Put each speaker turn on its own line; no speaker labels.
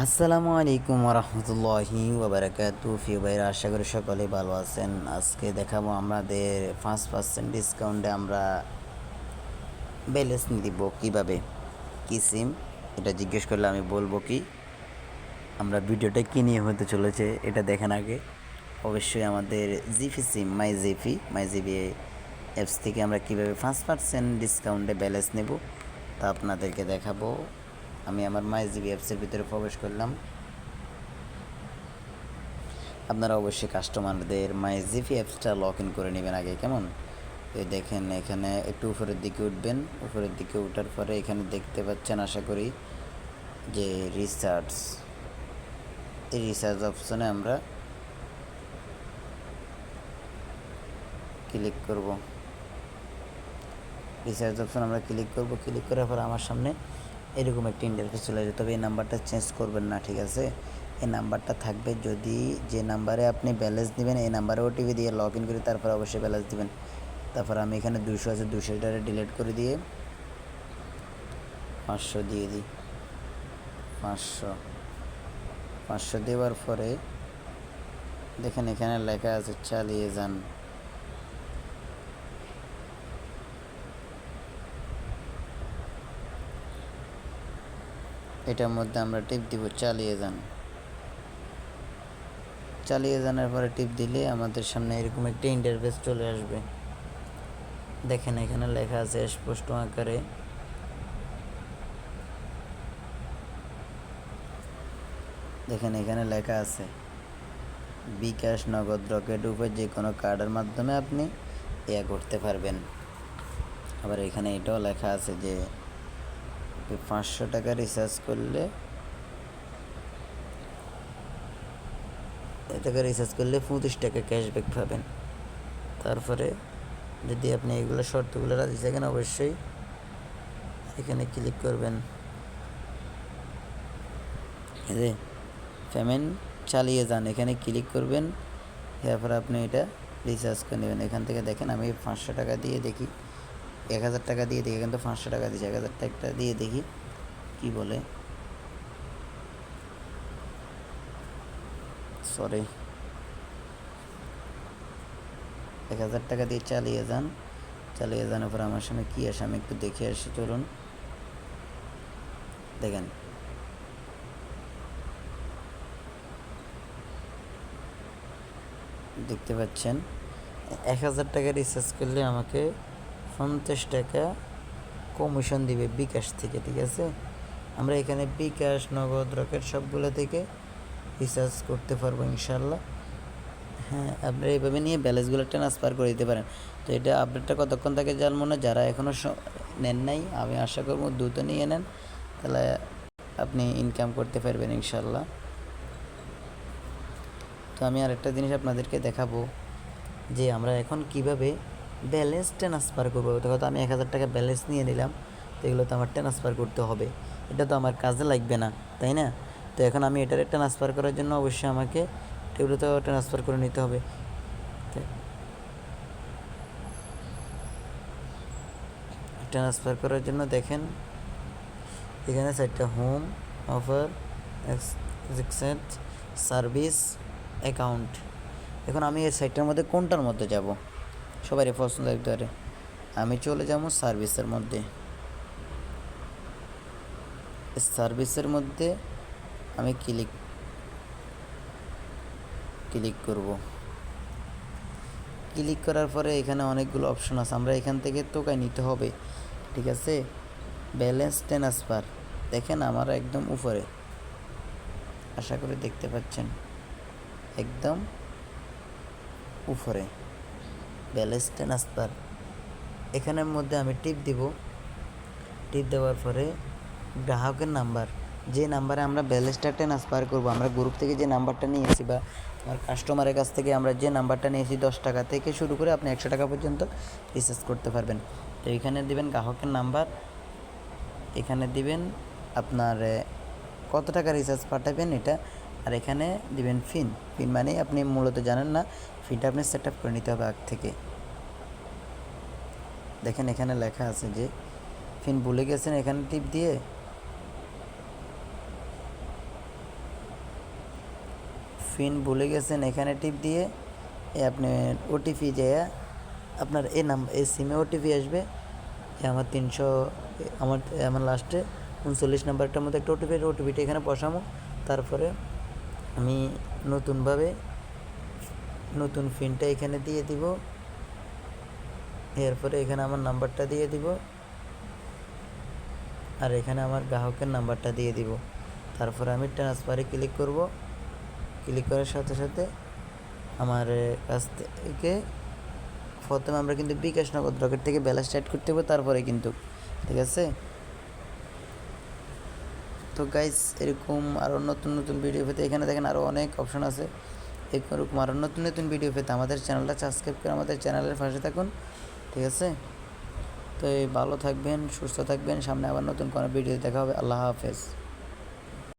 আসসালামু আলাইকুম ওরহমতুল্লাহি ওবরাকাতু ফি ভাইরা, আশা করি সকলেই ভালো আছেন। আজকে দেখাবো আমাদের 5% ডিসকাউন্টে আমরা ব্যালেন্স দিব কীভাবে, কি সিম এটা জিজ্ঞেস করলে আমি বলবো কি আমরা ভিডিওটা কী নিয়ে হতে চলেছে এটা দেখেন আগে। অবশ্যই আমাদের জিপি সিম মাই জিপি অ্যাপস থেকে আমরা কীভাবে 5% ডিসকাউন্টে ব্যালেন্স নেব তা আপনাদেরকে দেখাবো। আমি আমার মাই জিপি অ্যাপসের ভিতরে প্রবেশ করলাম। আপনারা অবশ্যই কাস্টমারদের মাই জিপি অ্যাপসটা লগ ইন করে নেবেন আগে, কেমন? এই দেখেন এখানে একটু উপরের দিকে উঠবেন, উপরের দিকে ওঠার পরে এখানে দেখতে পাচ্ছেন আশা করি যে রিসার্চ, এই রিসার্চ অপশনে আমরা ক্লিক করব। রিসার্চ অপশন আমরা ক্লিক করব। ক্লিক করার পর আমার সামনে এরকম একটা ইন্টারফেস চলে আসবে। তবে এই নাম্বারটা চেঞ্জ করবেন না, ঠিক আছে? এই নাম্বারটা থাকবে। যদি যে নাম্বারে আপনি ব্যালেন্স দিবেন এই নাম্বারে ওটিপি দিয়ে লগ ইন করে তারপর অবশ্যই ব্যালেন্স দিবেন। তারপর আমি এখানে 200 আছে, 200টারে ডিলিট করে দিয়ে 500 দিয়ে দিই। 500 দেওয়ার পরে দেখেন এখানে লেখা আছে চালিয়ে যান। এটার মধ্যে আমরা টিপ দিব চালিয়ে যান। চালিয়ে যাওয়ার পরে টিপ দিলে আমাদের সামনে এরকম একটা ইন্টারফেস চলে আসবে। দেখেন এখানে লেখা আছে স্পষ্ট আকারে, দেখেন এখানে লেখা আছে বিকাশ, নগদ, রকেট উপর যে কোনো কার্ডের মাধ্যমে আপনি করতে পারবেন। আবার এখানে এটাও লেখা আছে যে 500 টাকা রিচার্জ করলে 25 টাকা ক্যাশব্যাক পাবেন। তারপরে যদি আপনি এগুলো শর্তগুলো রাজি থাকেন অবশ্যই এখানে ক্লিক করবেন। এই যে পেমেন্ট চালিয়ে যান, এখানে ক্লিক করবেন। এরপর আপনি এটা রিচার্জ করে নেবেন। এখান থেকে দেখেন আমি 500 টাকা দিয়ে দেখি, 1000 টাকা দিয়ে দেখি, কিন্তু 500 টাকা দিয়েছি। 1000 টাকা দিয়ে দেখি কি বলে, সরি 1000 টাকা দিয়ে চালিয়ে যান। চালিয়ে যাওয়ার পর আমার সামনে কী আসে আমি একটু দেখে আসি, চলুন। দেখেন দেখতে পাচ্ছেন 1000 টাকা রিচার্জ করলে আমাকে 50 টাকা কমিশন দিবে বিকাশ থেকে, ঠিক আছে? আমরা এখানে বিকাশ, নগদ, রকেট সবগুলো থেকে রিচার্জ করতে পারবো ইনশাল্লাহ। হ্যাঁ, আপনারা এইভাবে নিয়ে ব্যালেন্সগুলো ট্রান্সফার করে দিতে পারেন। তো এটা আপডেটটা কতক্ষণ থাকে জানবো না, যারা এখনও নেন নাই আমি আশা করবো দ্রুত নিয়ে নেন, তাহলে আপনি ইনকাম করতে পারবেন ইনশাল্লাহ। তো আমি আরেকটা জিনিস আপনাদেরকে দেখাবো যে আমরা এখন কিভাবে ব্যালেন্স ট্রান্সফার করবো। হয়তো আমি 1000 টাকা ব্যালেন্স নিয়ে নিলাম, তো এগুলো তো আমার ট্রান্সফার করতে হবে, এটা তো আমার কাজে লাগবে না, তাই না? তো এখন আমি এটারে ট্রান্সফার করার জন্য অবশ্যই আমাকে এগুলো তো ট্রান্সফার করে নিতে হবে। ট্রান্সফার করার জন্য দেখেন এখানে 4টা home, offer, exchange, service, account. এখন আমি এই সাইটটার মধ্যে কোনটার মধ্যে যাব, সবারই পছন্দ হতে পারে। আমি চলে যাব সার্ভিসের মধ্যে। সার্ভিসের মধ্যে আমি ক্লিক করব। ক্লিক করার পরে এখানে অনেকগুলো অপশন আছে, আমরা এখান থেকে টোকাই নিতে হবে, ঠিক আছে? ব্যালেন্স ট্রান্সফার দেখেন আমার একদম উপরে, আশা করি দেখতে পাচ্ছেন একদম উপরে ব্যালেন্স ট্রান্সফার। এখানের মধ্যে আমি টিপ দিব। টিপ দেওয়ার পরে গ্রাহকের নাম্বার, যে নাম্বারে আমরা ব্যালেন্সটা ট্রান্সফার করবো, আমরা গ্রুপ থেকে যে নাম্বারটা নিয়েছি বা আমার কাস্টমারের কাছ থেকে আমরা যে নাম্বারটা নিয়েছি 10 টাকা থেকে শুরু করে আপনি 100 টাকা পর্যন্ত রিচার্জ করতে পারবেন। তো এখানে দিবেন গ্রাহকের নাম্বার, এখানে দিবেন আপনার কত টাকা রিচার্জ পাঠাবেন এটা, আর এখানে দিবেন ফিন মানে আপনি মূলত জানেন না, ফিনটা আপনি সেট আপ করে নিতে হবে আগ থেকে। দেখেন এখানে লেখা আছে যে ফিন ভুলে গেছেন, এখানে টিপ দিয়ে পিন ভুলে গেছেন এখানে টিপ দিয়ে আপনি ওটিপি যায় আপনার এই সিমে ওটিপি আসবে যে আমার 300 আমার লাস্টে 39 নাম্বারটার মধ্যে একটা ওটিপিটা এখানে বসাবো। তারপরে আমি নতুন পিনটা এখানে দিয়ে দিব। এরপরে এখানে আমার নাম্বারটা দিয়ে দিব আর এখানে আমার গ্রাহকের নাম্বারটা দিয়ে দিব। তারপরে আমি ট্রান্সফারে ক্লিক করব। ক্লিক করার সাথে সাথে আমার কাছ থেকে প্রথমে আমরা কিন্তু বিকাশ নগদ রকেট থেকে ব্যালেন্স অ্যাড করতে হবে, তারপরে কিন্তু ঠিক আছে। তো গাইস এরকম আরও নতুন নতুন ভিডিও পেতে এখানে দেখেন আরও অনেক অপশন আছে। এরকম আরও নতুন নতুন ভিডিও পেতে আমাদের চ্যানেলটা সাবস্ক্রাইব করে আমাদের চ্যানেলের পাশে থাকুন, ঠিক আছে। তো ভালো থাকবেন, সুস্থ থাকবেন, সামনে আবার নতুন কোনো ভিডিও দেখা হবে। আল্লাহ হাফেজ।